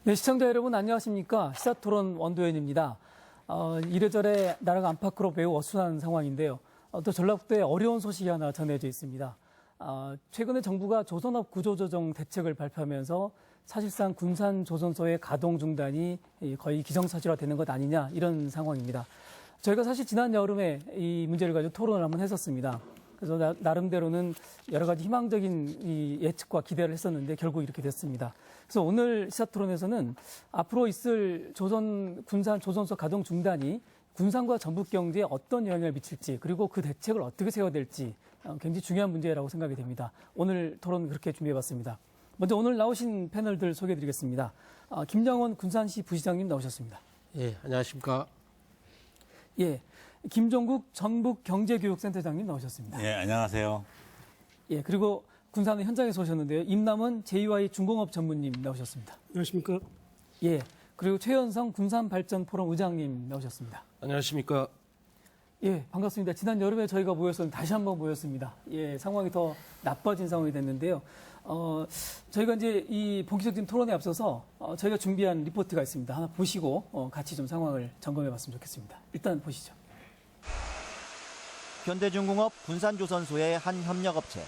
네, 시청자 여러분 안녕하십니까? 시사토론 원도현입니다. 이래저래 나라가 안팎으로 매우 어수선한 상황인데요. 또 전라북도에 어려운 소식이 하나 전해져 있습니다. 최근에 정부가 조선업 구조조정 대책을 발표하면서 사실상 군산조선소의 가동 중단이 거의 기정사실화되는 것 아니냐 이런 상황입니다. 저희가 사실 지난 여름에 이 문제를 가지고 토론을 한번 했었습니다. 그래서 나름대로는 여러 가지 희망적인 이 예측과 기대를 했었는데 결국 이렇게 됐습니다. 그래서 오늘 시사토론에서는 앞으로 있을 군산 조선소 가동 중단이 군산과 전북 경제에 어떤 영향을 미칠지 그리고 그 대책을 어떻게 세워야 될지 굉장히 중요한 문제라고 생각이 됩니다. 오늘 토론 그렇게 준비해봤습니다. 먼저 오늘 나오신 패널들 소개해드리겠습니다. 김정원 군산시 부시장님 나오셨습니다. 예, 안녕하십니까. 예, 김종국 전북경제교육센터장님 나오셨습니다. 예, 안녕하세요. 예, 그리고 군산의 현장에서 오셨는데요. 임남은 JY 중공업 전무님 나오셨습니다. 안녕하십니까. 예, 그리고 최현성 군산발전포럼 의장님 나오셨습니다. 안녕하십니까. 예, 반갑습니다. 지난 여름에 저희가 모였었는데 다시 한번 모였습니다. 예, 상황이 더 나빠진 상황이 됐는데요. 저희가 이제 이 본격적인 토론에 앞서서 저희가 준비한 리포트가 있습니다. 하나 보시고 같이 좀 상황을 점검해 봤으면 좋겠습니다. 일단 보시죠. 현대중공업 군산조선소의 한 협력업체,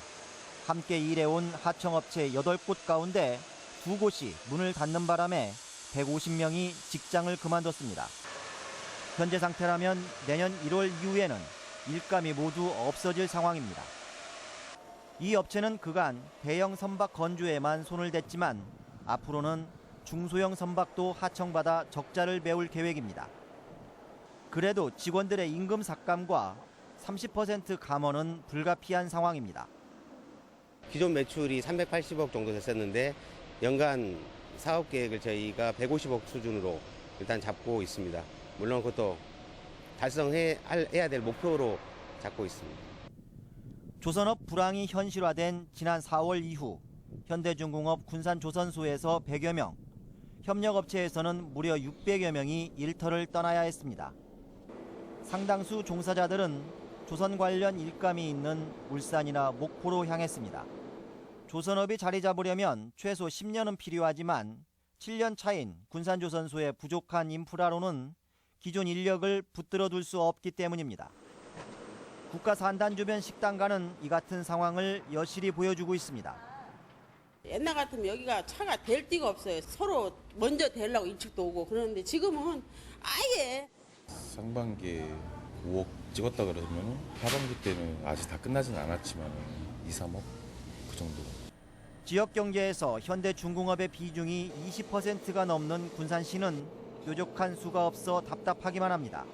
함께 일해온 하청업체 8곳 가운데 2곳이 문을 닫는 바람에 150명이 직장을 그만뒀습니다. 현재 상태라면 내년 1월 이후에는 일감이 모두 없어질 상황입니다. 이 업체는 그간 대형 선박 건조에만 손을 댔지만 앞으로는 중소형 선박도 하청받아 적자를 메울 계획입니다. 그래도 직원들의 임금 삭감과 30% 감원은 불가피한 상황입니다. 기존 매출이 380억 정도 됐었는데 연간 사업 계획을 저희가 150억 수준으로 일단 잡고 있습니다. 물론 그것도 달성해야 될 목표로 잡고 있습니다. 조선업 불황이 현실화된 지난 4월 이후 현대중공업 군산조선소에서 100여 명, 협력업체에서는 무려 600여 명이 일터를 떠나야 했습니다. 상당수 종사자들은 조선 관련 일감이 있는 울산이나 목포로 향했습니다. 조선업이 자리 잡으려면 최소 10년은 필요하지만 7년 차인 군산조선소의 부족한 인프라로는 기존 인력을 붙들어 둘 수 없기 때문입니다. 국가산단 주변 식당가는 이 같은 상황을 여실히 보여주고 있습니다. 옛날 같으면 여기가 차가 댈 데가 없어요. 서로 먼저 대려고 일찍도 오고 그러는데 지금은 아예 상반기에 5억 찍었다 그러면 하반기 때는 아직 다 끝나진 않았지만 2, 3억 그 정도. 지역 경제에서 현대중공업의 비중이 20%가 넘는 군산시는 뾰족한 수가 없어 답답하기만 합니다.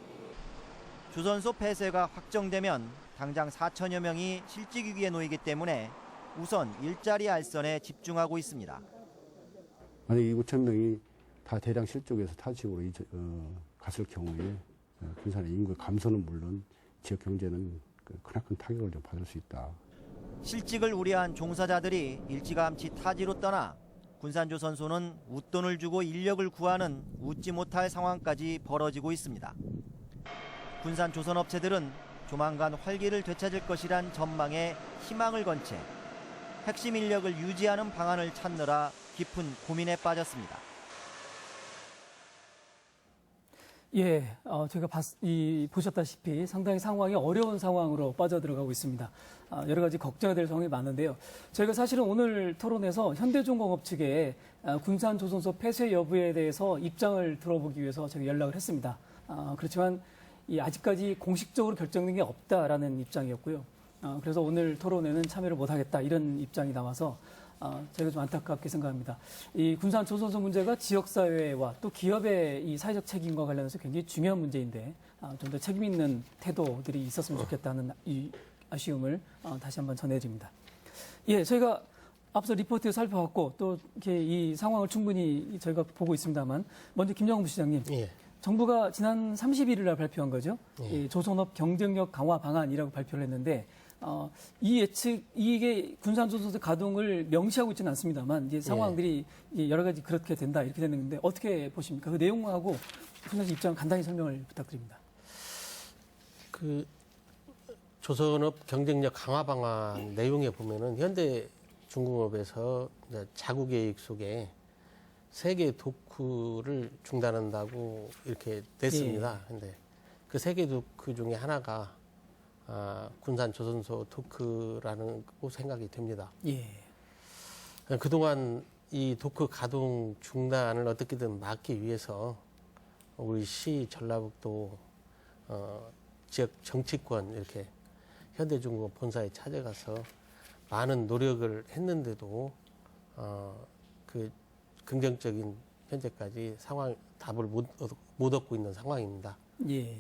조선소 폐쇄가 확정되면 당장 4천여 명이 실직 위기에 놓이기 때문에 우선 일자리 알선에 집중하고 있습니다. 만약 이 5천 명이 다 대량 실족해서 타 지역으로 갔을 경우에 군산의 인구 감소는 물론 지역 경제는 크나큰 타격을 좀 받을 수 있다. 실직을 우려한 종사자들이 일찌감치 타지로 떠나 군산조선소는 웃돈을 주고 인력을 구하는 웃지 못할 상황까지 벌어지고 있습니다. 군산조선업체들은 조만간 활기를 되찾을 것이란 전망에 희망을 건 채 핵심 인력을 유지하는 방안을 찾느라 깊은 고민에 빠졌습니다. 예, 저희가 보셨다시피 상당히 상황이 어려운 상황으로 빠져들어가고 있습니다. 여러 가지 걱정이 될 상황이 많은데요. 저희가 사실은 오늘 토론에서 현대중공업 측에 군산조선소 폐쇄 여부에 대해서 입장을 들어보기 위해서 저희가 연락을 했습니다. 그렇지만 아직까지 공식적으로 결정된 게 없다라는 입장이었고요. 그래서 오늘 토론에는 참여를 못하겠다 이런 입장이 나와서 저희가 좀 안타깝게 생각합니다. 이 군산 조선소 문제가 지역사회와 또 기업의 이 사회적 책임과 관련해서 굉장히 중요한 문제인데 좀 더 책임 있는 태도들이 있었으면 좋겠다는 이 아쉬움을 다시 한번 전해드립니다. 예, 저희가 앞서 리포트에 살펴봤고 또 이렇게 이 상황을 충분히 저희가 보고 있습니다만 먼저 김정은 부시장님. 예. 정부가 지난 31일 날 발표한 거죠. 예. 조선업 경쟁력 강화 방안이라고 발표를 했는데 이게 군산조선소 가동을 명시하고 있지는 않습니다만 이제 상황들이 여러 가지 그렇게 된다 이렇게 되는데 어떻게 보십니까? 그 내용하고 군산시 입장 간단히 설명을 부탁드립니다. 조선업 경쟁력 강화 방안 내용에 보면은 현대중공업에서 이제 자구 계획 속에 세계 도크를 중단한다고 이렇게 냈습니다. 근데 그 세계 도크 중에 하나가 군산 조선소 도크라는 거 생각이 됩니다. 예. 그동안 이 도크 가동 중단을 어떻게든 막기 위해서 우리 시 전라북도 지역 정치권 이렇게 현대중공업 본사에 찾아가서 많은 노력을 했는데도 그 긍정적인 현재까지 답을 못 얻고 있는 상황입니다. 예.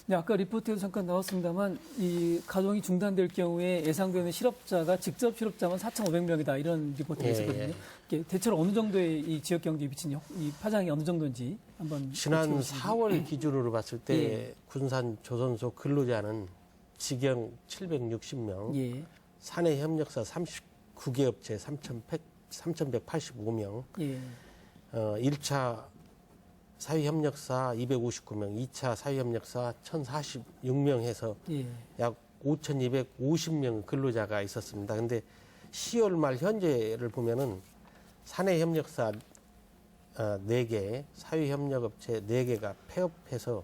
네, 아까 리포트에도 잠깐 나왔습니다만 이 가동이 중단될 경우에 예상되는 실업자가 직접 실업자만 4,500명이다 이런 리포트가 예, 있었거든요. 이게 대체로 어느 정도의 이 지역 경제에 미친 이 파장이 어느 정도인지 한번 지난 여쭤보겠습니다. 4월 기준으로 봤을 때 예. 군산 조선소 근로자는 직영 760명, 예. 사내 협력사 39개 업체 3,185명, 예. 1차 사회협력사 259명, 2차 사회협력사 1,046명 해서 예. 약 5,250명 근로자가 있었습니다. 근데 10월 말 현재를 보면은 사내 협력사 4개, 사회협력업체 4개가 폐업해서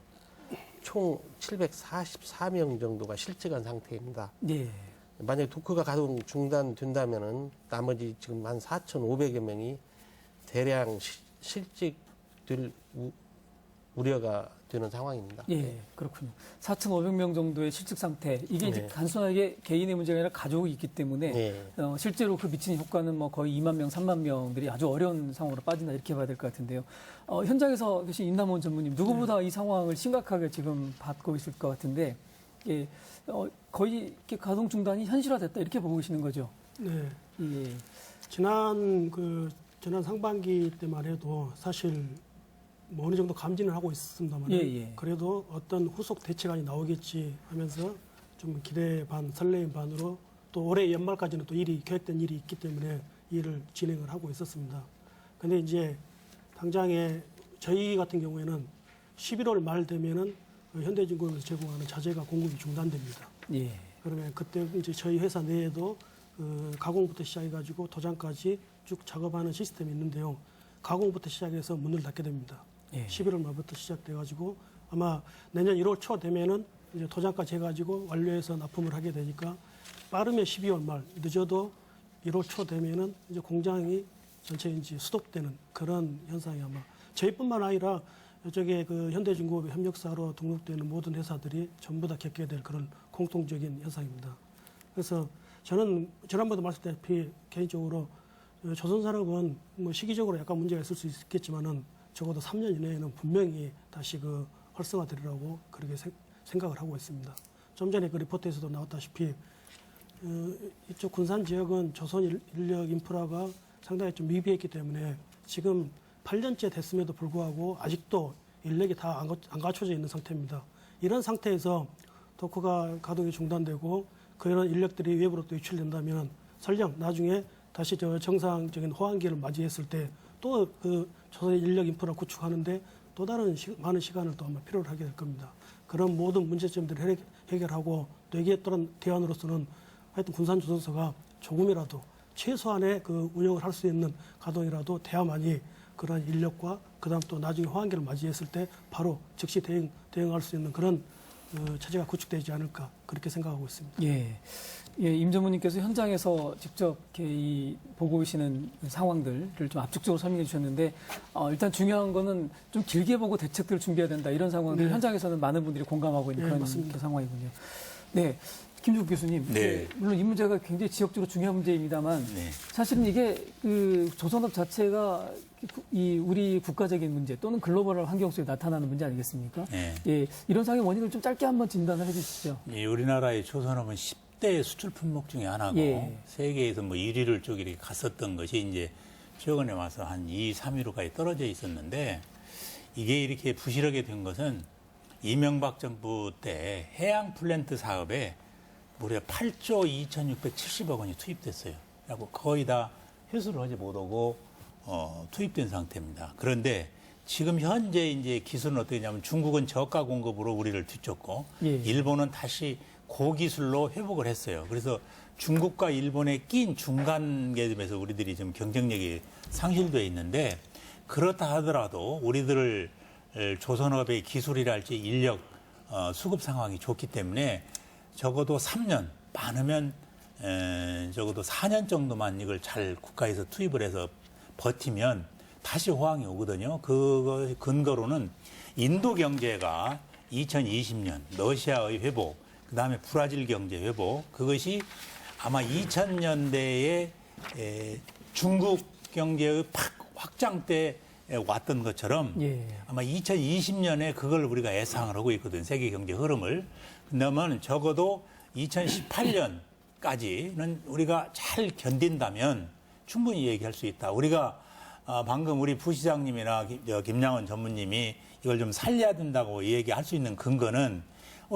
총 744명 정도가 실직한 상태입니다. 예. 만약에 도크가 가동 중단된다면은 나머지 지금 한 4,500여 명이 대량 실직될 우려가 되는 상황입니다. 예, 그렇군요. 4,500명 정도의 실직 상태. 이게 이제 네. 단순하게 개인의 문제가 아니라 가족이 있기 때문에 네. 실제로 그 미치는 효과는 뭐 거의 2만 명, 3만 명들이 아주 어려운 상황으로 빠진다 이렇게 봐야 될 것 같은데요. 현장에서 계신 임남원 전무님 누구보다 이 상황을 심각하게 지금 받고 있을 것 같은데 예, 거의 이렇게 가동 중단이 현실화됐다 이렇게 보고 계시는 거죠. 네. 예, 지난 상반기 때만 해도 사실 뭐 어느 정도 감지는 하고 있습니다만 예. 그래도 어떤 후속 대책안이 나오겠지 하면서 좀 기대 반 설레임 반으로 또 올해 연말까지는 또 계획된 일이 있기 때문에 일을 진행을 하고 있었습니다. 근데 이제 당장에 저희 같은 경우에는 11월 말 되면은 현대중공업에서 제공하는 자재가 공급이 중단됩니다. 예, 그러면 그때 이제 저희 회사 내에도 가공부터 시작해가지고 도장까지 쭉 작업하는 시스템이 있는데요. 가공부터 시작해서 문을 닫게 됩니다. 예. 11월 말부터 시작돼가지고 아마 내년 1월 초 되면은 이제 도장까지 해가지고 완료해서 납품을 하게 되니까 빠르면 12월 말, 늦어도 1월 초 되면은 이제 공장이 전체 이제 수독되는 그런 현상이 아마 저희뿐만 아니라 이쪽에 그 현대중공업의 협력사로 등록되는 모든 회사들이 전부 다 겪게 될 그런 공통적인 현상입니다. 그래서 저는 지난번에도 말씀드렸다시피 개인적으로 조선산업은 뭐 시기적으로 약간 문제가 있을 수 있겠지만은 적어도 3년 이내에는 분명히 다시 그 활성화되리라고 그렇게 생각을 하고 있습니다. 좀 전에 그 리포트에서도 나왔다시피 이쪽 군산 지역은 조선 인력 인프라가 상당히 좀 미비했기 때문에 지금 8년째 됐음에도 불구하고 아직도 인력이 다 안 갖춰져 있는 상태입니다. 이런 상태에서 도크가 가동이 중단되고 그런 인력들이 외부로 또 유출된다면 설령 나중에 다시 정상적인 호황기를 맞이했을 때 또 그 조선 인력 인프라 구축하는데 또 다른 많은 시간을 또 아마 필요로 하게 될 겁니다. 그런 모든 문제점들을 해결하고 또 이게 또한 대안으로서는 하여튼 군산조선소가 조금이라도 최소한의 그 운영을 할 수 있는 가동이라도 돼야만이 그런 인력과 그다음 또 나중에 호황기를 맞이했을 때 바로 즉시 대응할 수 있는 그런 체제가 구축되지 않을까 그렇게 생각하고 있습니다. 예. 예, 임 전무님께서 현장에서 직접 이렇게 보고 계시는 상황들을 좀 압축적으로 설명해 주셨는데 일단 중요한 거는 좀 길게 보고 대책들을 준비해야 된다 이런 상황들 네. 현장에서는 많은 분들이 공감하고 있는 네, 그런 맞습니다. 상황이군요. 네, 김종국 교수님. 네. 물론 이 문제가 굉장히 지역적으로 중요한 문제입니다만 네. 사실은 이게 그 조선업 자체가 이 우리 국가적인 문제 또는 글로벌 환경 속에 나타나는 문제 아니겠습니까? 네. 예, 이런 상황의 원인을 좀 짧게 한번 진단을 해주시죠. 이 우리나라의 조선업은 10대 수출 품목 중에 하나고 예. 세계에서 뭐 1위를 쭉 이렇게 갔었던 것이 이제 최근에 와서 한 2, 3위로까지 떨어져 있었는데 이게 이렇게 부실하게 된 것은 이명박 정부 때 해양 플랜트 사업에 무려 8조 2,670억 원이 투입됐어요. 그리고 거의 다 회수를 하지 못하고 투입된 상태입니다. 그런데 지금 현재 이제 기술은 어떻게 되냐면 중국은 저가 공급으로 우리를 뒤쫓고 예. 일본은 다시 고기술로 회복을 했어요. 그래서 중국과 일본에 낀 중간 계급에서 우리들이 좀 경쟁력이 상실돼 있는데 그렇다 하더라도 우리들 조선업의 기술이랄지 인력 수급 상황이 좋기 때문에 적어도 3년, 많으면 적어도 4년 정도만 이걸 잘 국가에서 투입을 해서 버티면 다시 호황이 오거든요. 그거 근거로는 인도 경제가 2020년 러시아의 회복, 그다음에 브라질 경제 회복, 그것이 아마 2000년대에 중국 경제의 확장 때 왔던 것처럼 아마 2020년에 그걸 우리가 예상을 하고 있거든요. 세계 경제 흐름을. 그러면 적어도 2018년까지는 우리가 잘 견딘다면 충분히 얘기할 수 있다. 우리가 방금 우리 부시장님이나 김양원 전무님이 이걸 좀 살려야 된다고 얘기할 수 있는 근거는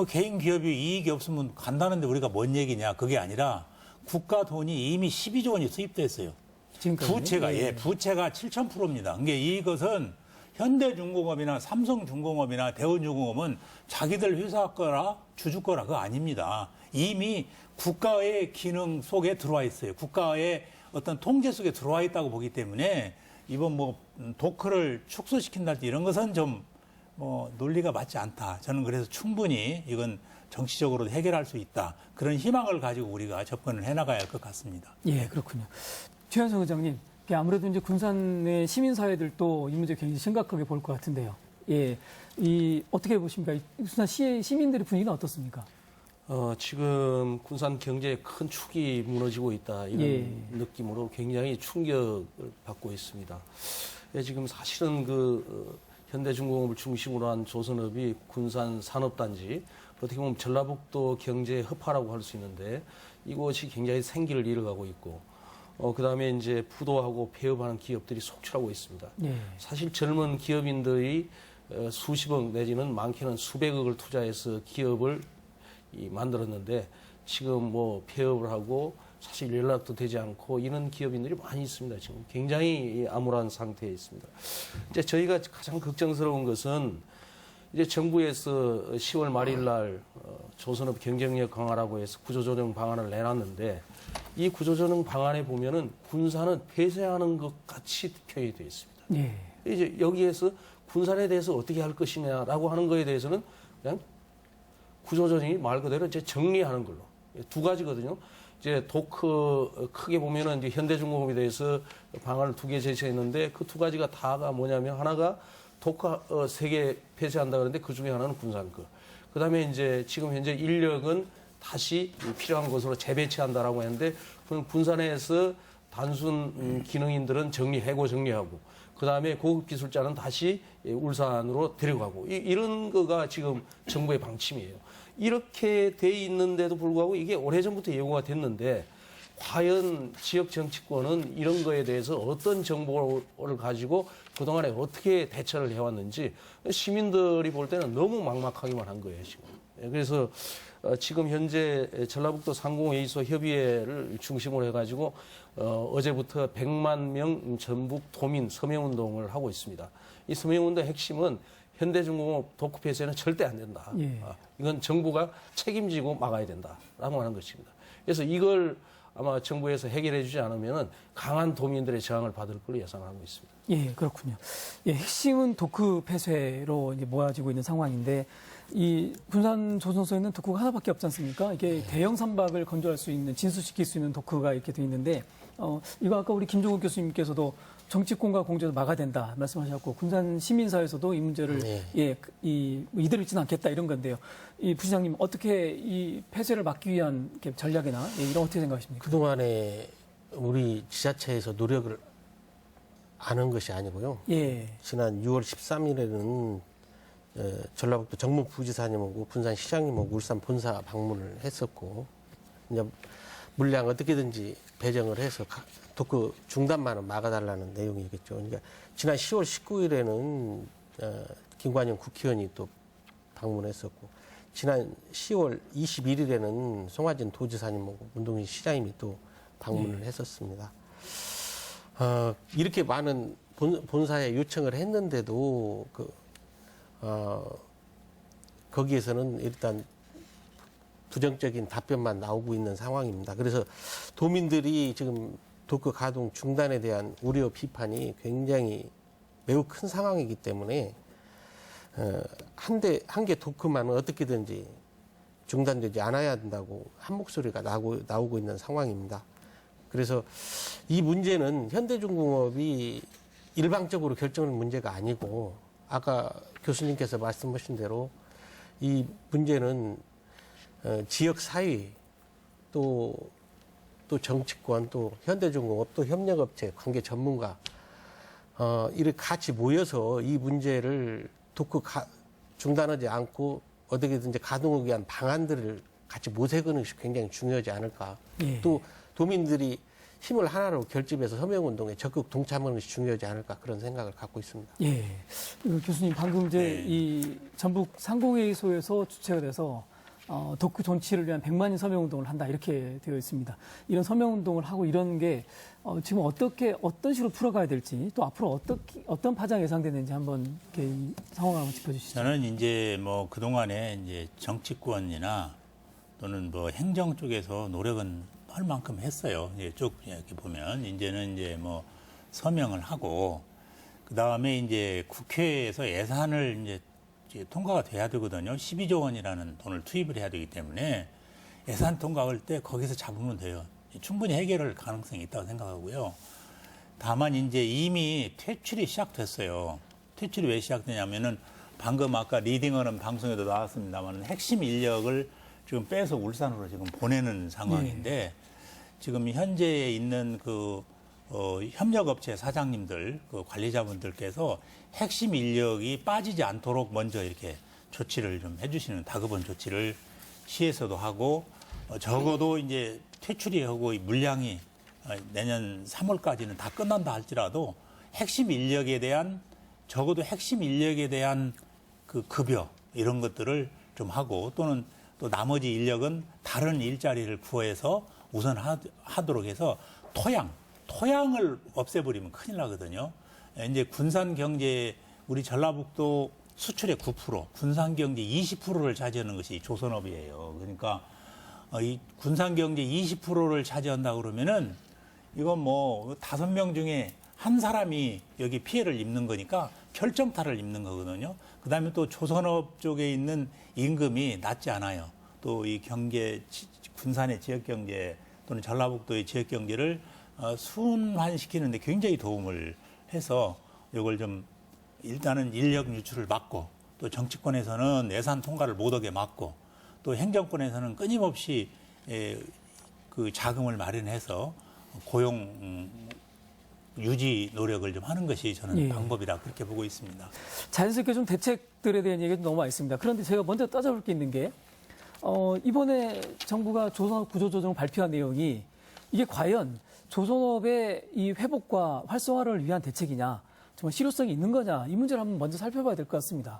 개인 기업이 이익이 없으면 간다는데 우리가 뭔 얘기냐. 그게 아니라 국가 돈이 이미 12조 원이 수입됐어요. 부채가, 부채가 7,000%입니다. 그러니까 이것은 현대중공업이나 삼성중공업이나 대우중공업은 자기들 회사 거라 주주 거라 그거 아닙니다. 이미 국가의 기능 속에 들어와 있어요. 국가의 어떤 통제 속에 들어와 있다고 보기 때문에 이번 도크를 축소시킨다든지 이런 것은 좀 논리가 맞지 않다. 저는 그래서 충분히 이건 정치적으로 해결할 수 있다. 그런 희망을 가지고 우리가 접근을 해나가야 할 것 같습니다. 예, 그렇군요. 최현성 의장님, 아무래도 이제 군산의 시민사회들도 이 문제 굉장히 심각하게 볼 것 같은데요. 예, 어떻게 보십니까? 군산 시민들의 분위기는 어떻습니까? 지금 군산 경제에 큰 축이 무너지고 있다 이런 느낌으로 굉장히 충격을 받고 있습니다. 지금 사실은 현대중공업을 중심으로 한 조선업이 군산 산업단지 어떻게 보면 전라북도 경제의 허파라고 할 수 있는데 이곳이 굉장히 생기를 잃어가고 있고 그다음에 이제 부도하고 폐업하는 기업들이 속출하고 있습니다. 사실 젊은 기업인들이 수십억 내지는 많게는 수백억을 투자해서 기업을 만들었는데 지금 폐업을 하고 사실 연락도 되지 않고 이런 기업인들이 많이 있습니다. 지금 굉장히 암울한 상태에 있습니다. 이제 저희가 가장 걱정스러운 것은 이제 정부에서 10월 말일 날 조선업 경쟁력 강화라고 해서 구조조정 방안을 내놨는데 이 구조조정 방안에 보면은 군산은 폐쇄하는 것 같이 표현이 되어 있습니다. 이제 여기에서 군산에 대해서 어떻게 할 것이냐라고 하는 거에 대해서는 그냥 구조조정이 말 그대로 이제 정리하는 걸로 두 가지거든요. 이제 도크 크게 보면은 이제 현대중공업에 대해서 방안을 2개 제시했는데 그 2가지가 다가 뭐냐면 하나가 도크 3개 폐쇄한다 그러는데 그 중에 하나는 군산 거. 그다음에 이제 지금 현재 인력은 다시 필요한 곳으로 재배치한다라고 했는데 그럼 군산에서 단순 기능인들은 해고 정리하고 그다음에 고급 기술자는 다시 울산으로 데려가고 이런 거가 지금 정부의 방침이에요. 이렇게 돼 있는데도 불구하고 이게 오래전부터 예고가 됐는데 과연 지역 정치권은 이런 거에 대해서 어떤 정보를 가지고 그동안에 어떻게 대처를 해왔는지 시민들이 볼 때는 너무 막막하기만 한 거예요, 지금. 그래서 지금 현재 전라북도 상공회의소 협의회를 중심으로 해가지고 어제부터 100만 명 전북 도민 서명운동을 하고 있습니다. 이 서명운동의 핵심은 현대중공업 도크 폐쇄는 절대 안 된다. 이건 정부가 책임지고 막아야 된다라고 하는 것입니다. 그래서 이걸 아마 정부에서 해결해 주지 않으면 강한 도민들의 저항을 받을 걸로 예상을 하고 있습니다. 예, 그렇군요. 핵심은 도크 폐쇄로 이제 모아지고 있는 상황인데 이 군산 조선소에는 도크가 하나밖에 없지 않습니까? 이게 대형 선박을 건조할 수 있는, 진수시킬 수 있는 도크가 이렇게 돼 있는데 이거 아까 우리 김종욱 교수님께서도 정치권과 공조를 막아야 된다 말씀하셨고 군산 시민사회에서도 이 문제를 이대로 있지는 않겠다 이런 건데요. 이 부시장님 어떻게 이 폐쇄를 막기 위한 전략이나 이런 어떻게 생각하십니까? 그동안에 우리 지자체에서 노력을 안 한 것이 아니고요. 지난 6월 13일에는 전라북도 정무부지사님하고 군산시장님하고 울산 본사 방문을 했었고 이제 물량 어떻게든지 배정을 해서 도크 중단만은 막아달라는 내용이겠죠. 그러니까 지난 10월 19일에는 김관영 국회의원이 또 방문했었고 지난 10월 21일에는 송하진 도지사님하고 문동신 시장님이 또 방문을 했었습니다. 이렇게 많은 본사에 요청을 했는데도 거기에서는 일단 부정적인 답변만 나오고 있는 상황입니다. 그래서 도민들이 지금 도크 가동 중단에 대한 우려 비판이 굉장히 매우 큰 상황이기 때문에 한 개 도크만은 어떻게든지 중단되지 않아야 한다고 한 목소리가 나오고 있는 상황입니다. 그래서 이 문제는 현대중공업이 일방적으로 결정하는 문제가 아니고 아까 교수님께서 말씀하신 대로 이 문제는 지역 사회 또 정치권 또 현대중공업 또 협력업체 관계 전문가 이렇게 같이 모여서 이 문제를 도크 중단하지 않고 어떻게든지 가동하기 위한 방안들을 같이 모색하는 것이 굉장히 중요하지 않을까. 예. 또 도민들이 힘을 하나로 결집해서 서명운동에 적극 동참하는 것이 중요하지 않을까 그런 생각을 갖고 있습니다. 예. 교수님 방금 이제 이 전북 상공회의소에서 주최가 돼서 도크 존치를 위한 100만인 서명운동을 한다 이렇게 되어 있습니다. 이런 서명운동을 하고 이런 게 지금 어떤 식으로 풀어가야 될지 또 앞으로 어떤 파장이 예상되는지 한번 이렇게 이 상황을 한번 짚어주시죠. 저는 이제 뭐 그동안에 이제 정치권이나 또는 뭐 행정 쪽에서 노력은 할 만큼 했어요. 이제 쭉 이렇게 보면 이제는 이제 뭐 서명을 하고 그 다음에 이제 국회에서 예산을 이제 통과가 돼야 되거든요. 12조 원이라는 돈을 투입을 해야 되기 때문에 예산 통과할 때 거기서 잡으면 돼요. 충분히 해결할 가능성이 있다고 생각하고요. 다만 이제 이미 퇴출이 시작됐어요. 퇴출이 왜 시작되냐면은 방금 아까 리딩하는 방송에도 나왔습니다만 핵심 인력을 지금 빼서 울산으로 지금 보내는 상황인데 지금 현재에 있는 협력업체 사장님들, 관리자분들께서 핵심 인력이 빠지지 않도록 먼저 이렇게 조치를 좀 해주시는 다급한 조치를 시에서도 하고 적어도 이제 퇴출이 하고 물량이 내년 3월까지는 다 끝난다 할지라도 핵심 인력에 대한 적어도 핵심 인력에 대한 그 급여 이런 것들을 좀 하고 또는 또 나머지 인력은 다른 일자리를 구해서 우선 하도록 해서 토양을 없애버리면 큰일 나거든요. 이제 군산 경제 우리 전라북도 수출의 9%, 군산 경제 20%를 차지하는 것이 조선업이에요. 그러니까 이 군산 경제 20%를 차지한다 그러면은 이건 뭐 5명 중에 한 사람이 여기 피해를 입는 거니까 결정타를 입는 거거든요. 그다음에 또 조선업 쪽에 있는 임금이 낮지 않아요. 또 이 군산의 지역 경제 또는 전라북도의 지역 경제를 순환시키는데 굉장히 도움을 해서 이걸 좀 일단은 인력 유출을 막고 또 정치권에서는 예산 통과를 못하게 막고 또 행정권에서는 끊임없이 그 자금을 마련해서 고용 유지 노력을 좀 하는 것이 저는 방법이라 그렇게 보고 있습니다. 자연스럽게 좀 대책들에 대한 얘기가 너무 많이 있습니다. 그런데 제가 먼저 따져볼 게 있는 게 이번에 정부가 조선업 구조조정을 발표한 내용이 이게 과연 조선업의 이 회복과 활성화를 위한 대책이냐, 정말 실효성이 있는 거냐, 이 문제를 한번 먼저 살펴봐야 될 것 같습니다.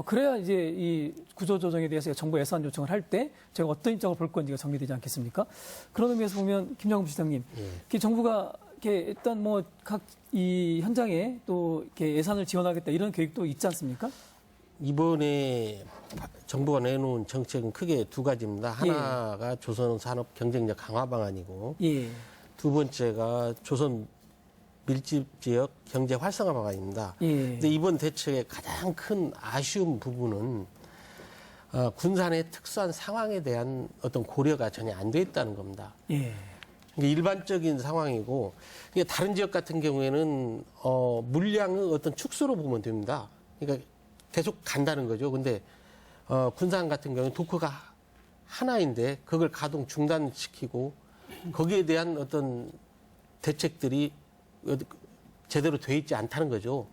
그래야 이제 이 구조조정에 대해서 정부 예산 요청을 할 때 제가 어떤 입장을 볼 건지가 정리되지 않겠습니까? 그런 의미에서 보면 김장훈 시장님, 정부가 이렇게 일단 뭐 각 이 현장에 또 이렇게 예산을 지원하겠다 이런 계획도 있지 않습니까? 이번에 정부가 내놓은 정책은 크게 두 가지입니다. 하나가 조선 산업 경쟁력 강화 방안이고 두 번째가 조선 밀집 지역 경제 활성화 방안입니다. 근데 이번 대책의 가장 큰 아쉬운 부분은 군산의 특수한 상황에 대한 어떤 고려가 전혀 안 돼 있다는 겁니다. 이게 일반적인 상황이고 이게 다른 지역 같은 경우에는 물량의 어떤 축소로 보면 됩니다. 그러니까 계속 간다는 거죠. 근데 군산 같은 경우는 도크가 하나인데 그걸 가동 중단시키고 거기에 대한 어떤 대책들이 제대로 돼 있지 않다는 거죠.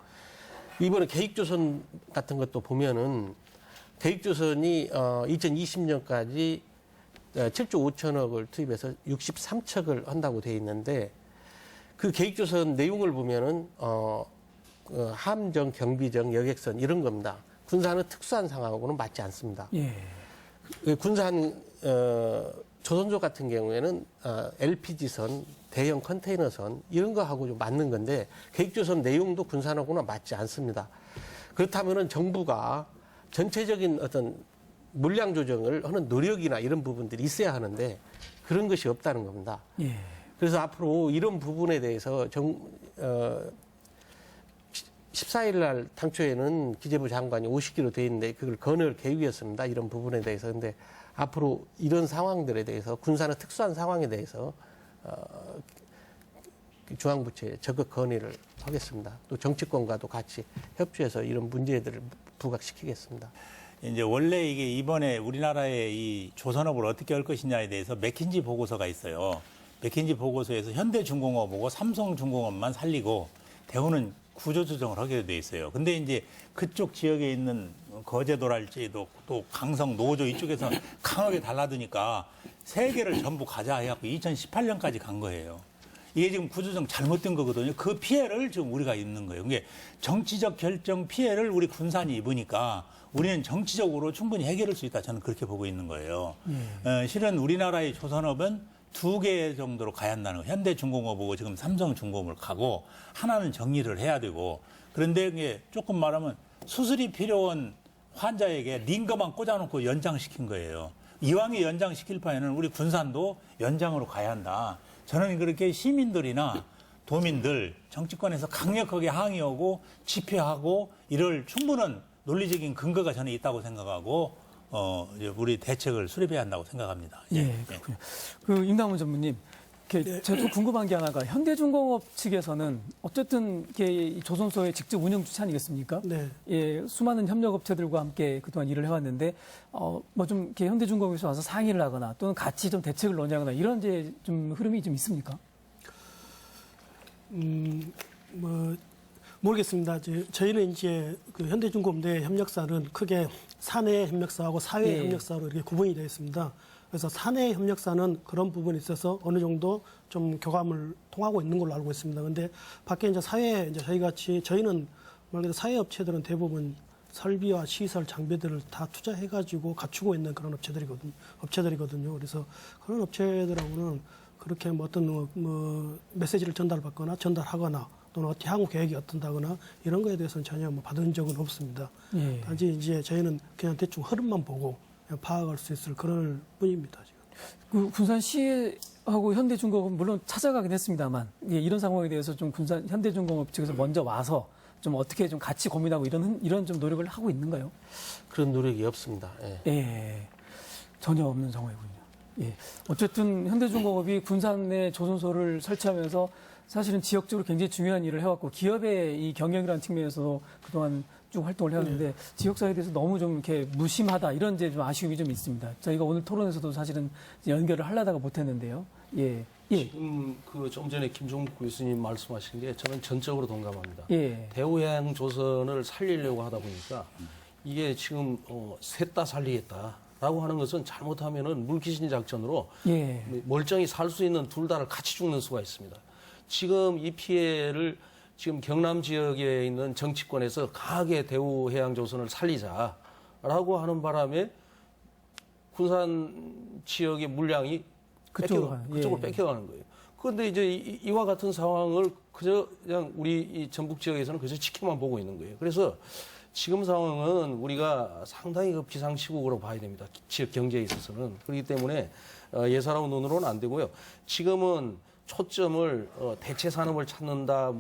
이번에 계획조선 같은 것도 보면은 계획조선이 2020년까지 7조 5천억을 투입해서 63척을 한다고 돼 있는데 그 계획조선 내용을 보면은 함정, 경비정, 여객선 이런 겁니다. 군산은 특수한 상황하고는 맞지 않습니다. 군산 조선소 같은 경우에는 LPG선, 대형 컨테이너선 이런 거하고 좀 맞는 건데 계획조선 내용도 군산하고는 맞지 않습니다. 그렇다면은 정부가 전체적인 어떤 물량 조정을 하는 노력이나 이런 부분들이 있어야 하는데 그런 것이 없다는 겁니다. 예. 그래서 앞으로 이런 부분에 대해서 14일 날 당초에는 기재부 장관이 50kg 돼 있는데 그걸 건을 계획이었습니다. 이런 부분에 대해서. 근데 앞으로 이런 상황들에 대해서 군산의 특수한 상황에 대해서 중앙부처에 적극 건의를 하겠습니다. 또 정치권과도 같이 협조해서 이런 문제들을 부각시키겠습니다. 이제 원래 이게 이번에 우리나라의 이 조선업을 어떻게 할 것이냐에 대해서 맥킨지 보고서가 있어요. 맥킨지 보고서에서 현대중공업하고 삼성중공업만 살리고 대우는 구조조정을 하게 돼 있어요. 근데 이제 그쪽 지역에 있는 거제도랄지 또 강성, 노조 이쪽에서 강하게 달라드니까 세 개를 전부 가자 해갖고 2018년까지 간 거예요. 이게 지금 구조조정 잘못된 거거든요. 그 피해를 지금 우리가 입는 거예요. 이게 정치적 결정 피해를 우리 군산이 입으니까 우리는 정치적으로 충분히 해결할 수 있다. 저는 그렇게 보고 있는 거예요. 실은 우리나라의 조선업은 2개 정도로 가야 한다는 거예요. 현대중공업하고 지금 삼성중공업을 가고 하나는 정리를 해야 되고 그런데 이게 조금 말하면 수술이 필요한 환자에게 링거만 꽂아놓고 연장시킨 거예요. 이왕에 연장시킬 바에는 우리 군산도 연장으로 가야 한다. 저는 그렇게 시민들이나 도민들 정치권에서 강력하게 항의하고 집회하고 이럴 충분한 논리적인 근거가 저는 있다고 생각하고 이제 우리 대책을 수립해야 한다고 생각합니다. 예, 그렇군요. 그 임남훈 전무님, 저도 궁금한 게 하나가 현대중공업 측에서는 어쨌든 이게 조선소의 직접 운영 주체 아니겠습니까? 네. 예, 수많은 협력업체들과 함께 그동안 일을 해왔는데 뭐 좀 이렇게 현대중공업에서 와서 상의를 하거나 또는 같이 좀 대책을 논의하거나 이런 이제 좀 흐름이 좀 있습니까? 뭐 모르겠습니다. 저희는 이제 그 현대중공업 내 협력사는 크게 사내 협력사하고 사회 협력사로 이렇게 구분이 되어 있습니다. 그래서 사내 협력사는 그런 부분에 있어서 어느 정도 좀 교감을 통하고 있는 걸로 알고 있습니다. 근데 밖에 이제 사회, 이제 저희 같이 저희는 말 그대로 사회 업체들은 대부분 설비와 시설, 장비들을 다 투자해가지고 갖추고 있는 그런 업체들이거든요. 그래서 그런 업체들하고는 그렇게 뭐 어떤 뭐 메시지를 전달하거나 또는 향후 계획이 어떤다거나 이런 거에 대해서는 전혀 뭐 받은 적은 없습니다. 예. 단지 이제 저희는 그냥 대충 흐름만 보고 그냥 파악할 수 있을 그런 뿐입니다. 지금. 그 군산시하고 현대중공업은 물론 찾아가긴 했습니다만 예, 이런 상황에 대해서 좀 현대중공업 측에서 먼저 와서 좀 어떻게 좀 같이 고민하고 이런 좀 노력을 하고 있는가요? 그런 노력이 없습니다. 예. 예, 전혀 없는 상황이군요. 예, 어쨌든 현대중공업이 군산에 조선소를 설치하면서 사실은 지역적으로 굉장히 중요한 일을 해왔고 기업의 이 경영이라는 측면에서 그동안 쭉 활동을 해왔는데 지역사회에 대해서 너무 좀 이렇게 무심하다 이런 이제 좀 아쉬움이 좀 있습니다. 저희가 오늘 토론에서도 사실은 연결을 하려다가 못했는데요. 예. 지금 그 좀 전에 김종국 교수님 말씀하신 게 저는 전적으로 동감합니다. 예. 대우해양조선을 살리려고 하다 보니까 이게 지금 셋 다 살리겠다라고 하는 것은 잘못하면은 물귀신 작전으로 예. 멀쩡히 살 수 있는 둘 다를 같이 죽는 수가 있습니다. 지금 이 피해를 지금 경남 지역에 있는 정치권에서 강하게 대우해양조선을 살리자라고 하는 바람에 군산 지역의 물량이 그쪽으로 뺏겨가는 거예요. 그런데 이제 이와 같은 상황을 그냥 우리 이 전북 지역에서는 그저 지켜만 보고 있는 거예요. 그래서 지금 상황은 우리가 상당히 그 비상시국으로 봐야 됩니다. 지역 경제에 있어서는. 그렇기 때문에 예사로운 눈으로는 안 되고요. 지금은 초점을 대체 산업을 찾는다,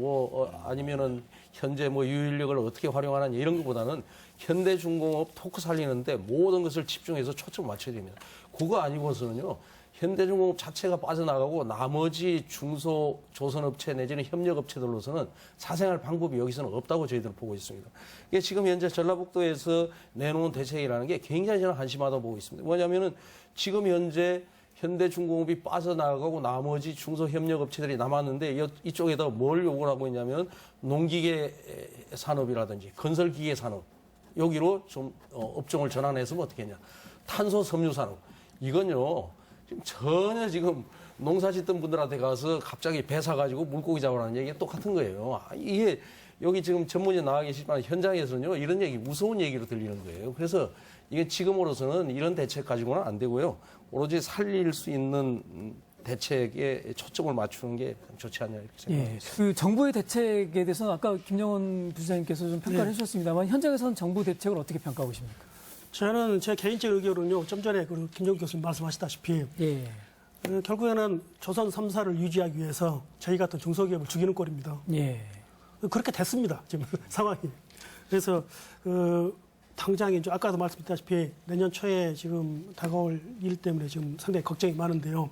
아니면은 현재 유인력을 어떻게 활용하느냐 이런 것보다는 현대중공업 토크 살리는데 모든 것을 집중해서 초점을 맞춰야 됩니다. 그거 아니고서는요. 현대중공업 자체가 빠져나가고 나머지 중소조선업체 내지는 협력업체들로서는 사생활 방법이 여기서는 없다고 저희들은 보고 있습니다. 이게 지금 현재 전라북도에서 내놓은 대책이라는 게 굉장히 저는 한심하다고 보고 있습니다. 뭐냐면은 지금 현재 현대중공업이 빠져나가고 나머지 중소협력업체들이 남았는데 이쪽에다 뭘 요구를 하고 있냐면 농기계 산업이라든지 건설기계 산업 여기로 좀 업종을 전환해서 어떻게 했냐. 탄소 섬유 산업. 이건요. 지금 전혀 지금 농사 짓던 분들한테 가서 갑자기 배 사가지고 물고기 잡으라는 얘기가 똑같은 거예요. 이게 여기 지금 전문의 나와 계시지만 현장에서는요. 이런 얘기 무서운 얘기로 들리는 거예요. 그래서 이게 지금으로서는 이런 대책 가지고는 안 되고요. 오로지 살릴 수 있는 대책에 초점을 맞추는 게 좋지 않냐 이렇게 생각합니다. 예, 그 정부의 대책에 대해서는 아까 김영원 부지사님께서 좀 평가를 해주셨습니다만 현장에서는 정부 대책을 어떻게 평가하고 계십니까? 저는 제 개인적 의견은요. 좀 전에 김종국 교수님 말씀하셨다시피 예. 결국에는 조선 3사를 유지하기 위해서 저희 같은 중소기업을 죽이는 꼴입니다. 예. 그렇게 됐습니다. 지금 상황이. 그래서 당장 이제 아까도 말씀드렸다시피 내년 초에 지금 다가올 일 때문에 지금 상당히 걱정이 많은데요.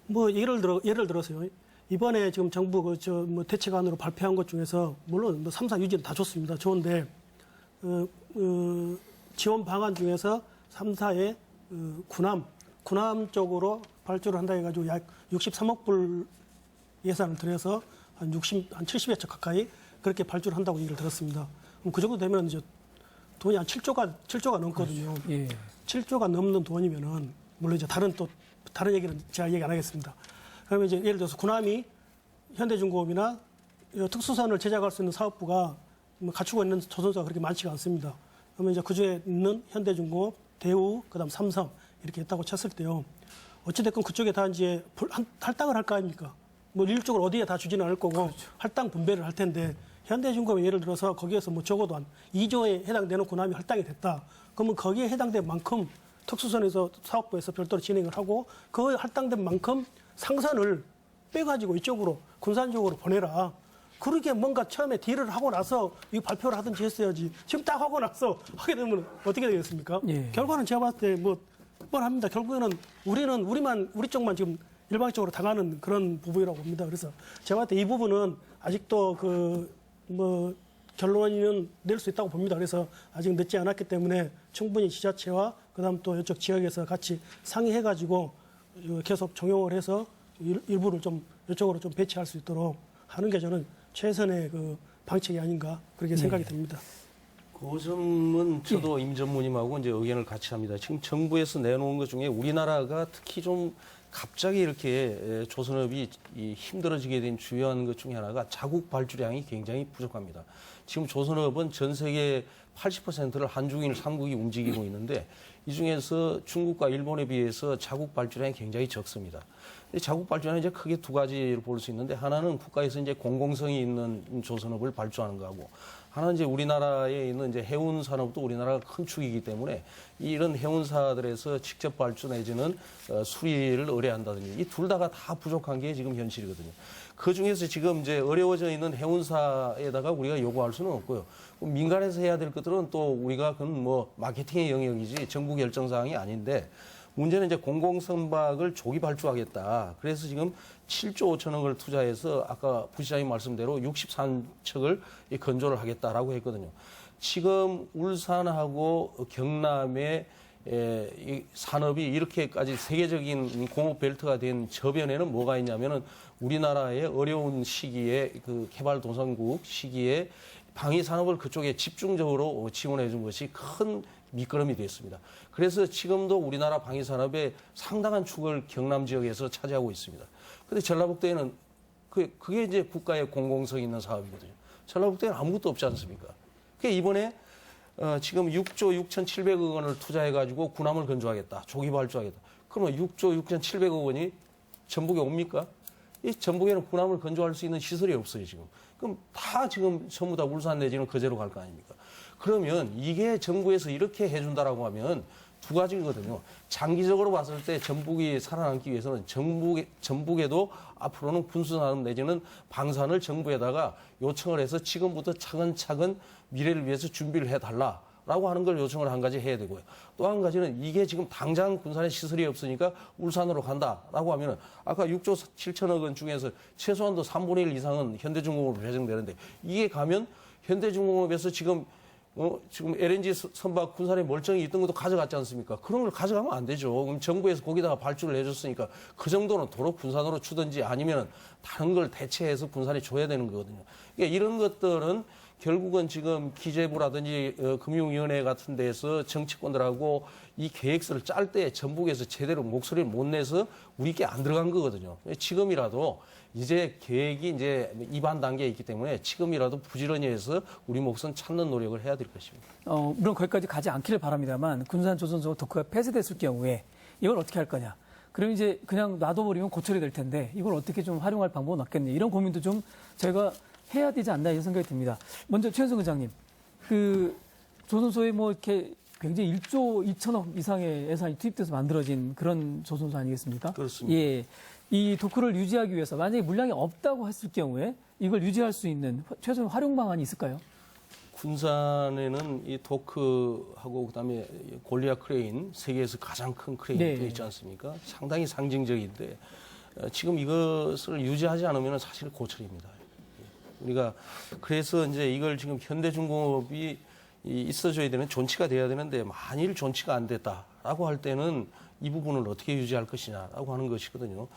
뭐 예를 들어서요. 이번에 지금 정부 대책안으로 발표한 것 중에서 물론 3사 유지는 다 좋습니다. 좋은데 지원 방안 중에서 3사의 군함 쪽으로 발주를 한다 해가지고 약 63억 불 예산을 들여서 한 70여 척 가까이 그렇게 발주를 한다고 얘기를 들었습니다. 그럼 그 정도 되면 이제 돈이 한 7조가 넘거든요. 그렇죠. 예. 7조가 넘는 돈이면은 물론 이제 다른 얘기는 제가 얘기 안 하겠습니다. 그러면 이제 예를 들어서 군함이 현대중공업이나 특수선을 제작할 수 있는 사업부가 갖추고 있는 조선소가 그렇게 많지가 않습니다. 그러면 이제 그중에 있는 현대중공업, 대우, 그다음 삼성 이렇게 있다고 쳤을 때요. 어찌됐건 그쪽에 다 이제 할당을 할 거 아닙니까? 뭐 일적으로 어디에 다 주지는 않을 거고 그렇죠. 할당 분배를 할 텐데 현대중공업이 예를 들어서 거기에서 뭐 적어도 한 2조에 해당되는 군함이 할당이 됐다. 그러면 거기에 해당된 만큼 특수선에서 사업부에서 별도로 진행을 하고 그 할당된 만큼 상선을 빼가지고 이쪽으로 군산 쪽으로 보내라. 그렇게 뭔가 처음에 딜을 하고 나서 이 발표를 하든지 했어야지. 지금 딱 하고 나서 하게 되면 어떻게 되겠습니까? 예. 결과는 제가 봤을 때 뻔합니다. 결국에는 우리 쪽만 지금 일방적으로 당하는 그런 부분이라고 봅니다. 그래서 제가 봤을 때 이 부분은 아직도 결론은 낼 수 있다고 봅니다. 그래서 아직 늦지 않았기 때문에 충분히 지자체와 그다음 또 이쪽 지역에서 같이 상의해가지고 계속 적용을 해서 일부를 좀 이쪽으로 좀 배치할 수 있도록 하는 게 저는 최선의 방책이 아닌가 그렇게 생각이 듭니다. 그 점은 저도 임 전무님하고 이제 의견을 같이 합니다. 지금 정부에서 내놓은 것 중에 우리나라가 특히 좀 갑자기 이렇게 조선업이 힘들어지게 된 주요한 것 중에 하나가 자국 발주량이 굉장히 부족합니다. 지금 조선업은 전 세계 80%를 한중일 3국이 움직이고 있는데 이 중에서 중국과 일본에 비해서 자국 발주량이 굉장히 적습니다. 자국 발주량은 이제 크게 두 가지를 볼 수 있는데 하나는 국가에서 이제 공공성이 있는 조선업을 발주하는 거하고 하나는 이제 우리나라에 있는 이제 해운 산업도 우리나라가 큰 축이기 때문에 이런 해운사들에서 직접 발주 내지는 수리를 의뢰한다든지 이 둘 다가 다 부족한 게 지금 현실이거든요. 그 중에서 지금 이제 어려워져 있는 해운사에다가 우리가 요구할 수는 없고요. 민간에서 해야 될 것들은 또 우리가 그건 뭐 마케팅의 영역이지 정부 결정 사항이 아닌데 문제는 이제 공공선박을 조기 발주하겠다. 그래서 지금 7조 5천억을 투자해서 아까 부시장님 말씀대로 63척을 건조를 하겠다라고 했거든요. 지금 울산하고 경남의 이 산업이 이렇게까지 세계적인 공업 벨트가 된 저변에는 뭐가 있냐면은 우리나라의 어려운 시기에 개발도상국 시기에 방위 산업을 그쪽에 집중적으로 지원해 준 것이 큰 밑거름이 됐습니다. 그래서 지금도 우리나라 방위 산업의 상당한 축을 경남 지역에서 차지하고 있습니다. 근데 전라북도에는 그게 이제 국가의 공공성 있는 사업이거든요. 전라북도에는 아무것도 없지 않습니까? 그게 이번에 지금 6조 6,700억 원을 투자해가지고 군함을 건조하겠다. 조기 발주하겠다. 그러면 6조 6,700억 원이 전북에 옵니까? 이 전북에는 군함을 건조할 수 있는 시설이 없어요, 지금. 그럼 다 지금 전부 다 울산 내지는 거제로 갈 거 아닙니까? 그러면 이게 정부에서 이렇게 해준다라고 하면 두 가지거든요. 장기적으로 봤을 때 전북이 살아남기 위해서는 전북에도 앞으로는 군수산업 내지는 방산을 정부에다가 요청을 해서 지금부터 차근차근 미래를 위해서 준비를 해달라라고 하는 걸 요청을 한 가지 해야 되고요. 또 한 가지는 이게 지금 당장 군산에 시설이 없으니까 울산으로 간다라고 하면은 아까 6조 7천억 원 중에서 최소한도 3분의 1 이상은 현대중공업으로 배정되는데 이게 가면 현대중공업에서 지금 LNG 선박 군산에 멀쩡히 있던 것도 가져갔지 않습니까? 그런 걸 가져가면 안 되죠. 그럼 정부에서 거기다가 발주를 해줬으니까 그 정도는 도로 군산으로 주든지 아니면 다른 걸 대체해서 군산에 줘야 되는 거거든요. 그러니까 이런 것들은 결국은 지금 기재부라든지 금융위원회 같은 데서 정치권들하고 이 계획서를 짤 때 전북에서 제대로 목소리를 못 내서 우리께 안 들어간 거거든요. 지금이라도 이제 계획이 이제 입안 단계에 있기 때문에 지금이라도 부지런히 해서 우리 몫은 찾는 노력을 해야 될 것입니다. 물론 거기까지 가지 않기를 바랍니다만 군산 조선소 도크가 폐쇄됐을 경우에 이걸 어떻게 할 거냐. 그럼 이제 그냥 놔둬버리면 고철이 될 텐데 이걸 어떻게 좀 활용할 방법은 없겠냐. 이런 고민도 좀 저희가 해야 되지 않나 이런 생각이 듭니다. 먼저 최현성 의장님, 조선소에 뭐 이렇게 굉장히 1조 2천억 이상의 예산이 투입돼서 만들어진 그런 조선소 아니겠습니까? 그렇습니다. 예. 이 도크를 유지하기 위해서 만약에 물량이 없다고 했을 경우에 이걸 유지할 수 있는 최소한 활용 방안이 있을까요? 군산에는 이 도크하고 그다음에 골리앗 크레인, 세계에서 가장 큰 크레인이 네. 있지 않습니까? 상당히 상징적인데 지금 이것을 유지하지 않으면 사실 고철입니다. 우리가 그래서 이제 이걸 지금 현대중공업이 있어줘야 되는, 존치가 돼야 되는데 만일 존치가 안 됐다라고 할 때는 이 부분을 어떻게 유지할 것이냐라고 하는 것이거든요.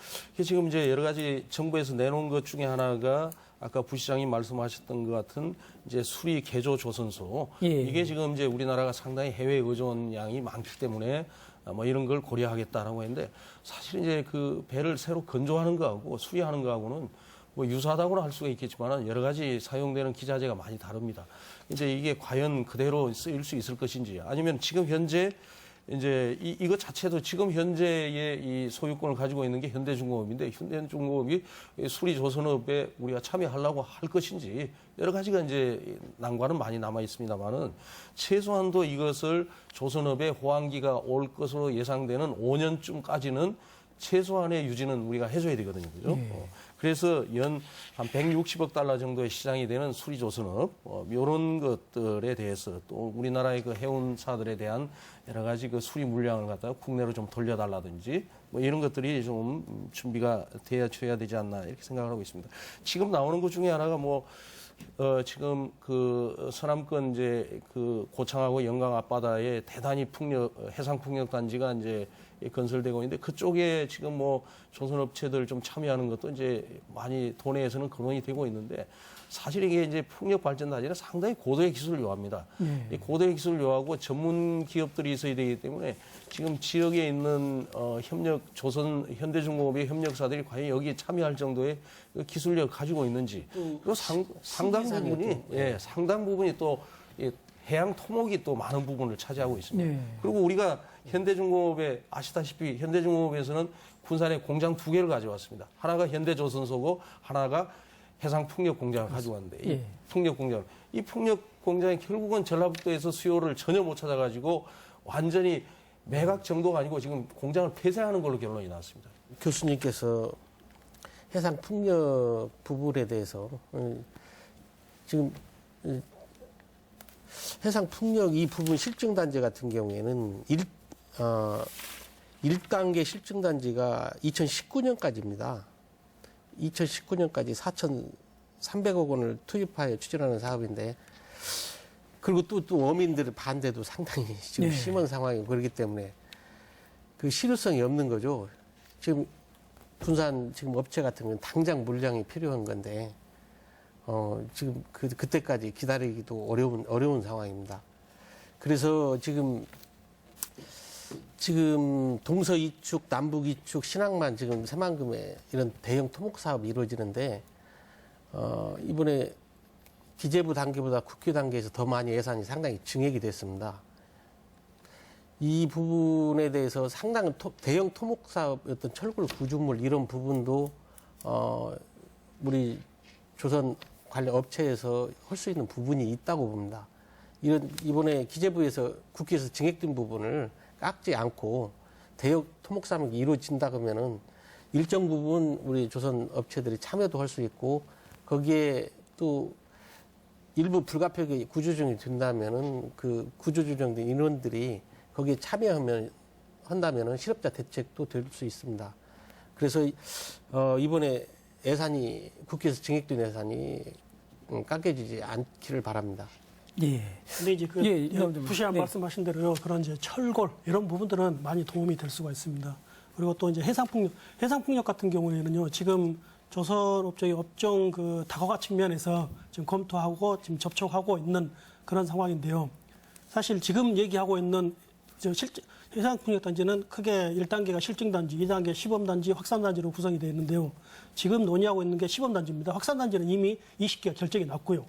지금 이제 여러 가지 정부에서 내놓은 것 중에 하나가 아까 부시장님 말씀하셨던 것 같은 이제 수리 개조 조선소. 예. 이게 지금 이제 우리나라가 상당히 해외 의존량이 많기 때문에 뭐 이런 걸 고려하겠다라고 했는데 사실 이제 그 배를 새로 건조하는 거하고 수리하는 거하고는 뭐 유사하다고는 할 수가 있겠지만 여러 가지 사용되는 기자재가 많이 다릅니다. 이제 이게 과연 그대로 쓰일 수 있을 것인지 아니면 지금 현재 이제 이것 자체도 지금 현재의 이 소유권을 가지고 있는 게 현대중공업인데 현대중공업이 수리 조선업에 우리가 참여하려고 할 것인지 여러 가지가 이제 난관은 많이 남아 있습니다만은 최소한도 이것을 조선업의 호황기가 올 것으로 예상되는 5년쯤까지는 최소한의 유지는 우리가 해줘야 되거든요. 그죠? 그래서 연 한 160억 달러 정도의 시장이 되는 수리조선업, 이런 것들에 대해서 또 우리나라의 그 해운사들에 대한 여러 가지 그 수리 물량을 갖다가 국내로 좀 돌려달라든지 뭐 이런 것들이 좀 준비가 돼야 되지 않나 이렇게 생각을 하고 있습니다. 지금 나오는 것 중에 하나가 뭐 지금 그 서남권 이제 그 고창하고 영강 앞바다에 대단히 해상 풍력 단지가 이제 건설되고 있는데 그쪽에 지금 뭐 조선업체들 좀 참여하는 것도 이제 많이 도내에서는 거론이 되고 있는데 사실 이게 이제 풍력 발전 단지는 상당히 고도의 기술을 요합니다. 이 고도의 기술을 요하고 전문 기업들이 있어야 되기 때문에 지금 지역에 있는 현대중공업의 협력사들이 과연 여기에 참여할 정도의 기술력을 가지고 있는지 그리고 상당 부분이 또 해양 토목이 또 많은 부분을 차지하고 있습니다. 그리고 우리가 현대중공업에 아시다시피 현대중공업에서는 군산에 공장 2개를 가져왔습니다. 하나가 현대조선소고 하나가 해상풍력 공장을 가지고 왔는데 이 풍력 공장이 결국은 전라북도에서 수요를 전혀 못 찾아가지고 완전히 매각 정도가 아니고 지금 공장을 폐쇄하는 걸로 결론이 나왔습니다. 교수님께서 해상풍력 부분에 대해서 지금 해상풍력 이 부분 실증단지 같은 경우에는 1단계 실증단지가 2019년까지입니다. 2019년까지 4,300억 원을 투입하여 추진하는 사업인데 그리고 또 어민들의 반대도 상당히 지금 심한 상황이고 그렇기 때문에 그 실효성이 없는 거죠. 지금 군산 지금 업체 같은 경우는 당장 물량이 필요한 건데 지금 그때까지 기다리기도 어려운 상황입니다. 그래서 지금 동서 이축, 남북 이축, 신항만 지금 새만금에 이런 대형 토목 사업이 이루어지는데 이번에 기재부 단계보다 국회 단계에서 더 많이 예산이 상당히 증액이 됐습니다. 이 부분에 대해서 상당한 대형 토목 사업 어떤 철골 구조물 이런 부분도 우리 조선 관련 업체에서 할 수 있는 부분이 있다고 봅니다. 이번에 기재부에서 국회에서 증액된 부분을 깎지 않고 대형 토목 사업이 이루어진다 그러면은 일정 부분 우리 조선 업체들이 참여도 할 수 있고 거기에 또 일부 불가피하게 구조조정이 된다면은 그 구조조정된 인원들이 거기에 한다면은 실업자 대책도 될 수 있습니다. 그래서 이번에 예산이 국회에서 증액된 예산이 깎여지지 않기를 바랍니다. 예. 근데 이제 부시장 말씀하신 대로요. 그런 이제 철골 이런 부분들은 많이 도움이 될 수가 있습니다. 그리고 또 이제 해상풍력 같은 경우에는요. 지금 조선업종의 업종 그 다각화 측면에서 지금 검토하고 지금 접촉하고 있는 그런 상황인데요. 사실 지금 얘기하고 있는 해상풍력단지는 크게 1단계가 실증단지, 2단계 시범단지, 확산단지로 구성이 되어 있는데요. 지금 논의하고 있는 게 시범단지입니다. 확산단지는 이미 20기가 결정이 났고요.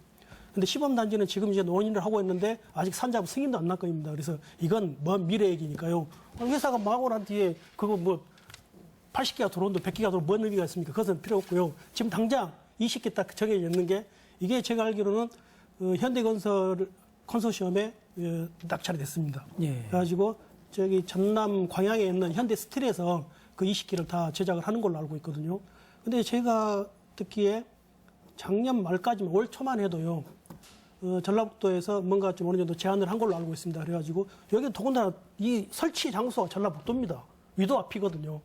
근데 시범단지는 지금 이제 논의를 하고 있는데 아직 산자부 승인도 안 날 겁니다. 그래서 이건 먼 미래 얘기니까요. 회사가 마고 난 뒤에 그거 뭐 80기가 들어온도 100기가 들어온 뭔 의미가 있습니까? 그것은 필요 없고요. 지금 당장 20기 딱 정해져 있는 게 이게 제가 알기로는 현대건설 컨소시엄에 낙찰이 됐습니다. 예. 그래가지고 저기 전남 광양에 있는 현대 스틸에서 그 20기를 다 제작을 하는 걸로 알고 있거든요. 근데 제가 듣기에 작년 말까지만 올 초만 해도요. 전라북도에서 뭔가 좀 어느 정도 제안을 한 걸로 알고 있습니다. 그래가지고 여기 더군다나 이 설치 장소가 전라북도입니다. 위도 앞이거든요.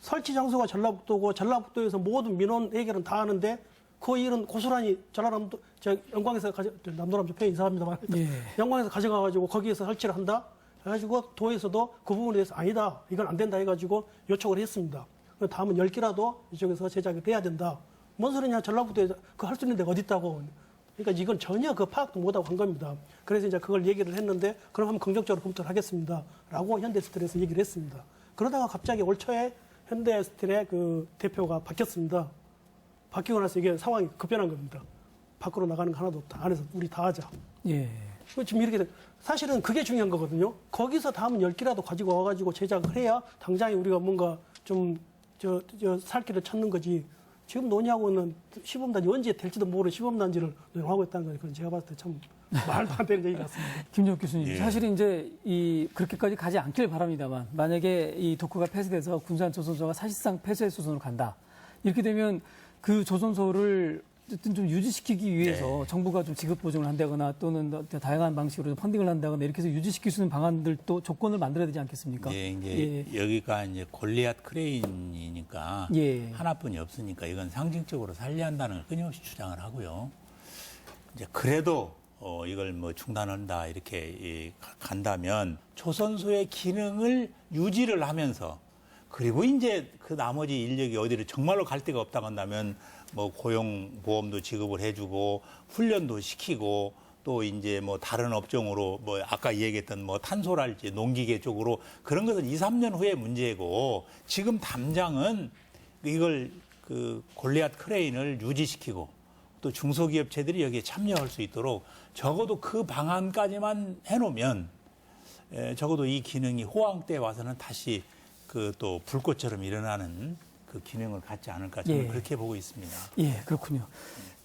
설치 장소가 전라북도고 전라북도에서 모든 민원 해결은 다 하는데 그 일은 고스란히 전라남도 제가 영광에서 남도남 협회 인사합니다만 예. 영광에서 가져가가지고 거기에서 설치를 한다. 그래가지고 도에서도 그 부분에 대해서 아니다. 이건 안 된다 해가지고 요청을 했습니다. 다음은 10기라도 이쪽에서 제작이 돼야 된다. 뭔 소리냐 전라북도에 그 할 수 있는 데가 어디 있다고. 그러니까 이건 전혀 그 파악도 못하고 한 겁니다. 그래서 이제 그걸 얘기를 했는데 그럼 한번 긍정적으로 검토를 하겠습니다. 라고 현대스틸에서 얘기를 했습니다. 그러다가 갑자기 올 초에 현대스틸의 그 대표가 바뀌었습니다. 바뀌고 나서 이게 상황이 급변한 겁니다. 밖으로 나가는 거 하나도 없다. 안에서 우리 다 하자. 예. 지금 이렇게 사실은 그게 중요한 거거든요. 거기서 다음 10기라도 가지고 와가지고 제작을 해야 당장에 우리가 뭔가 좀 살 길을 찾는 거지. 지금 논의하고는 시범단지 언제 될지도 모르는 시범단지를 논의하고 있다는 건 그건 제가 봤을 때 참 말도 안 되는 얘기 같습니다. 김정욱 교수님, 예. 사실은 이제 그렇게까지 가지 않길 바랍니다만 만약에 이 도크가 폐쇄돼서 군산조선소가 사실상 폐쇄 수순으로 간다. 이렇게 되면 그 조선소를 어쨌든 좀 유지시키기 위해서 정부가 좀 지급 보증을 한다거나 또는 다양한 방식으로 펀딩을 한다거나 이렇게 해서 유지시킬 수 있는 방안들도 조건을 만들어야 되지 않겠습니까? 예, 이제 여기가 이제 골리앗 크레인이니까 예. 하나뿐이 없으니까 이건 상징적으로 살려야 한다는 걸 끊임없이 주장을 하고요. 이제 그래도 이걸 뭐 중단한다 이렇게 간다면 조선소의 기능을 유지를 하면서 그리고 이제 그 나머지 인력이 어디를 정말로 갈 데가 없다고 한다면 뭐 고용보험도 지급을 해주고 훈련도 시키고 또 이제 뭐 다른 업종으로 뭐 아까 얘기했던 뭐 탄소랄지 농기계 쪽으로 그런 것은 2, 3년 후의 문제고 지금 당장은 이걸 그 골리앗 크레인을 유지시키고 또 중소기업체들이 여기에 참여할 수 있도록 적어도 그 방안까지만 해놓으면 적어도 이 기능이 호황 때 와서는 다시 그 또 불꽃처럼 일어나는 그 기능을 갖지 않을까 저는 예. 그렇게 보고 있습니다. 예, 그렇군요.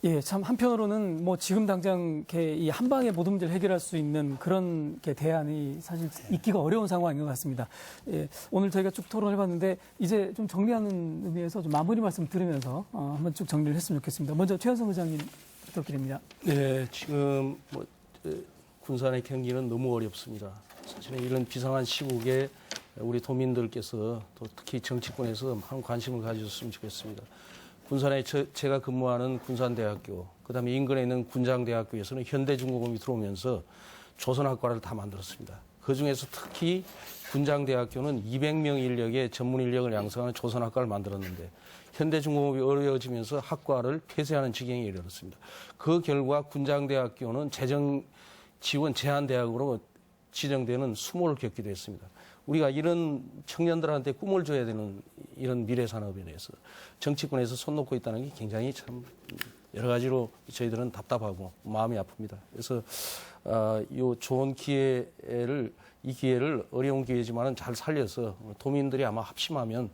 예, 참 한편으로는 뭐 지금 당장 이렇게 이 한 방에 모든 문제를 해결할 수 있는 그런 게 대안이 사실 있기가 어려운 상황인 것 같습니다. 예, 오늘 저희가 쭉 토론을 해봤는데 이제 좀 정리하는 의미에서 좀 마무리 말씀 들으면서 한번 쭉 정리를 했으면 좋겠습니다. 먼저 최현성 의장님 부탁드립니다. 네, 지금 뭐 군산의 경기는 너무 어렵습니다. 사실은 이런 비상한 시국에 우리 도민들께서 또 특히 정치권에서 많은 관심을 가져줬으면 좋겠습니다. 군산에 제가 근무하는 군산대학교, 그다음에 인근에 있는 군장대학교에서는 현대중공업이 들어오면서 조선학과를 다 만들었습니다. 그중에서 특히 군장대학교는 200명 인력의 전문 인력을 양성하는 조선학과를 만들었는데 현대중공업이 어려워지면서 학과를 폐쇄하는 지경에 이르렀습니다. 그 결과 군장대학교는 재정 지원 제한대학으로 지정되는 수모를 겪기도 했습니다. 우리가 이런 청년들한테 꿈을 줘야 되는 이런 미래 산업에 대해서 정치권에서 손 놓고 있다는 게 굉장히 참 여러 가지로 저희들은 답답하고 마음이 아픕니다. 그래서 이 좋은 이 기회를 어려운 기회지만은 잘 살려서 도민들이 아마 합심하면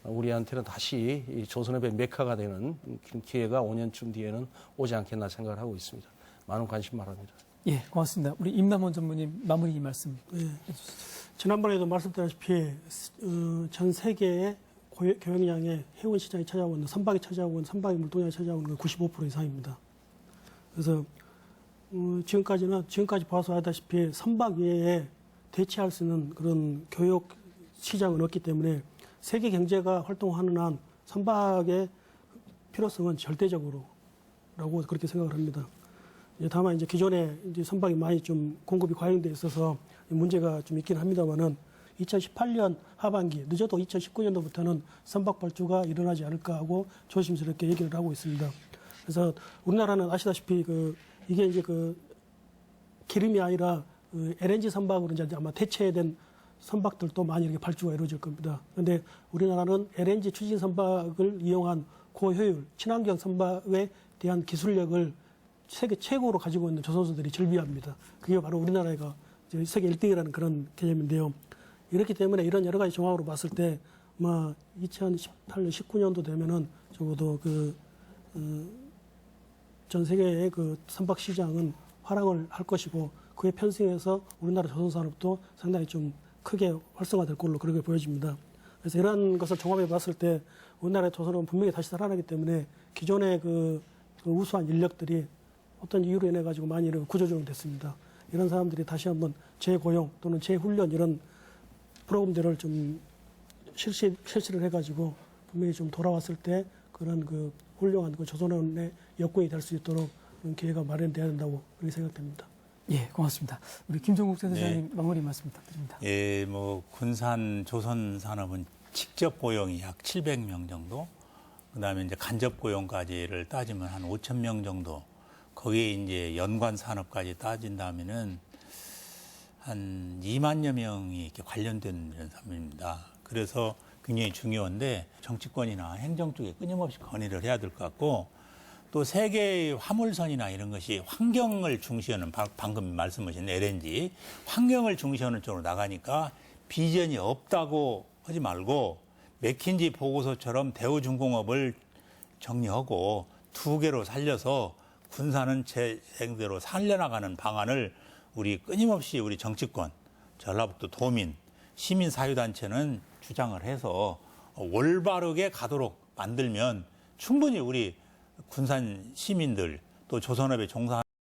우리한테는 다시 이 조선업의 메카가 되는 기회가 5년쯤 뒤에는 오지 않겠나 생각을 하고 있습니다. 많은 관심 바랍니다. 예, 고맙습니다. 우리 임남원 전무님 마무리 말씀 예. 해주시죠. 지난번에도 말씀드렸다시피 전 세계의 교역량의 해운 시장이 차지하고 있는 선박이 차지하고 있는 선박의 물동량이 차지하고 있는 건 95% 이상입니다. 그래서 지금까지 봐서 알다시피 선박 외에 대체할 수 있는 그런 교역 시장은 없기 때문에 세계 경제가 활동하는 한 선박의 필요성은 절대적으로라고 그렇게 생각을 합니다. 다만 이제 기존에 이제 선박이 많이 좀 공급이 과잉돼 있어서 문제가 좀 있긴 합니다만은 2018년 하반기 늦어도 2019년도부터는 선박 발주가 일어나지 않을까 하고 조심스럽게 얘기를 하고 있습니다. 그래서 우리나라는 아시다시피 이게 이제 기름이 아니라 LNG 선박으로 이제 아마 대체된 선박들도 많이 이렇게 발주가 이루어질 겁니다. 그런데 우리나라는 LNG 추진 선박을 이용한 고효율 친환경 선박에 대한 기술력을 세계 최고로 가지고 있는 조선소들이 절비합니다. 그게 바로 우리나라가 세계 1등이라는 그런 개념인데요. 이렇기 때문에 이런 여러 가지 종합으로 봤을 때 아마 2018년, 19년도 되면은 적어도 전 세계의 선박 시장은 활용을 할 것이고 그에 편승해서 우리나라 조선산업도 상당히 좀 크게 활성화될 걸로 그렇게 보여집니다. 그래서 이러한 것을 종합해 봤을 때 우리나라의 조선업은 분명히 다시 살아나기 때문에 기존의 그 우수한 인력들이 어떤 이유로 인해 가지고 많이 구조조정 됐습니다. 이런 사람들이 다시 한번 재고용 또는 재훈련 이런 프로그램들을 좀 실시를 해가지고 분명히 좀 돌아왔을 때 그런 그 훌륭한 그 조선업의 역군이 될 수 있도록 그런 기회가 마련돼야 된다고 그렇게 생각됩니다. 예, 고맙습니다. 우리 김종국 센터장님 마무리 말씀 부탁드립니다. 예, 뭐 군산 조선 산업은 직접 고용이 약 700명 정도, 그다음에 이제 간접 고용까지를 따지면 한 5,000명 정도, 거기에 이제 연관 산업까지 따진다면은 한 2만여 명이 이렇게 관련된 이런 산업입니다. 그래서 굉장히 중요한데 정치권이나 행정 쪽에 끊임없이 건의를 해야 될 것 같고, 또 세계의 화물선이나 이런 것이 환경을 중시하는, 방금 말씀하신 LNG, 환경을 중시하는 쪽으로 나가니까 비전이 없다고 하지 말고 맥킨지 보고서처럼 대우중공업을 정리하고 2개로 살려서 군산은 재생대로 살려나가는 방안을 우리 끊임없이 우리 정치권, 전라북도 도민, 시민사회단체는 주장을 해서 올바르게 가도록 만들면 충분히 우리 군산 시민들 또 조선업에 종사하는